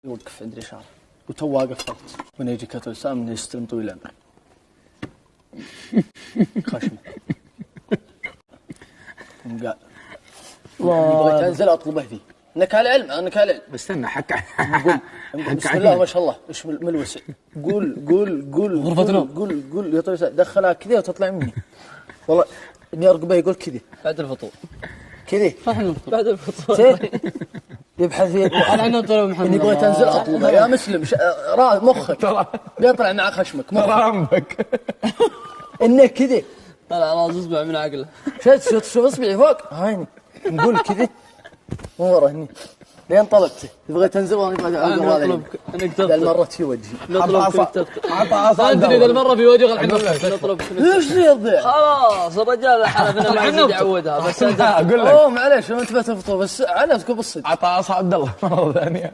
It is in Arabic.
يوقف عند الإشارة وتو واقف فقط من يجي كتب السام من يستلم طويل العمر خشم قال بغيت أنزل أطلبه ذي انك على علم انك على علم. بس استنى حك بسم الله ما شاء الله ايش من الوسع. قول غرفة نوم. قول يا طويل دخلها كذا وتطلع مني والله اني ارقبه يقول كذا بعد الفطور كذا بعد الفطور يبحث في انا انه طلب محمد اني بغيت انزل اطلبه يا مسلم مخك يطلع مع خشمك رامبك انه كذا طلع راس اصبع من عقله. شوف اصبعي فوق هايني نقول كذا مو ورا هني لين طلبته تبغى تنزل وانا ابغى نطلبك انك تفطر المره في وجهي نطلبك تفطر عطى ادري اذا المره في وجهك الحين نطلبك ليش يضيع خلاص الرجال حلف انه ما يزيد يعودها بس اقول لك اوه معليش ما انت بتفطر بس على تقول بالصدق عطى عصا عبد الله مره ثانيه